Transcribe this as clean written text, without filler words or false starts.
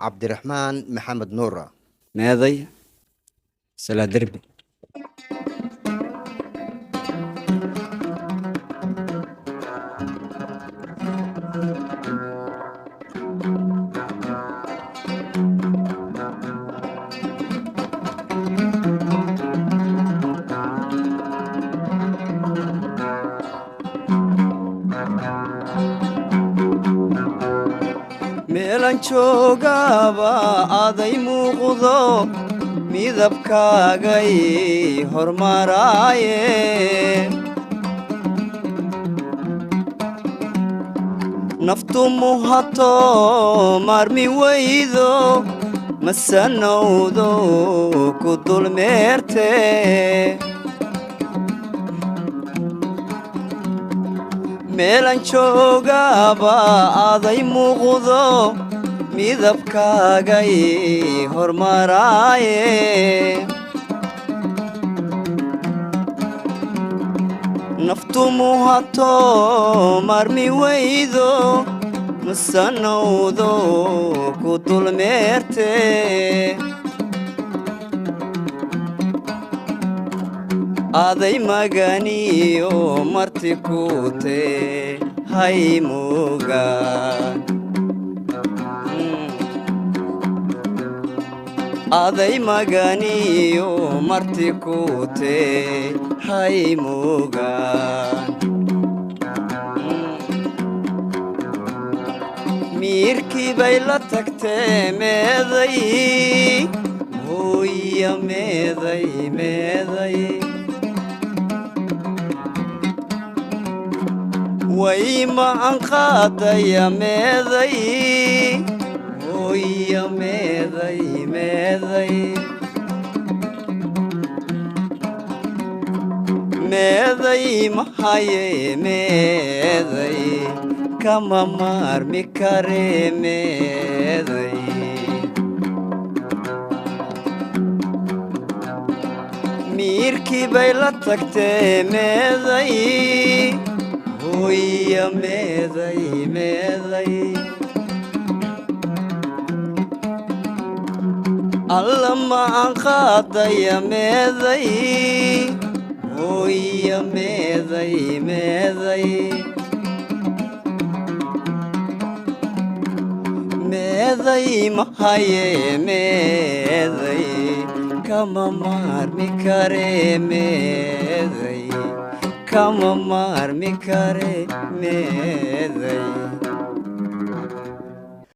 عبد الرحمن محمد نورة. ماضي سلا دربي. meelan joogaba aday muuqdo midabkaagay hormaraaye naftu muhato maarmi weydo masanowdo ku dulmeerte meelan joogaba aday muuqdo midabkaagay hormaraaye naftu muhato maarmi weydo masanowdo ku dulmeerte aday maganiyo marti kute haymuga aday maganiyo marti kute haymuga miirkii bay la tagtee meeday hooya meeday way ma an qaadaya meeday hooya meeday mahaye meeday kama maarmi kare meeday miirkii bay la tagtee meeday hooya meeday alla ma an qaadaya meeday hooya meeday mahaye meeday kama maarmi kare meeday kama maarmi kare meeday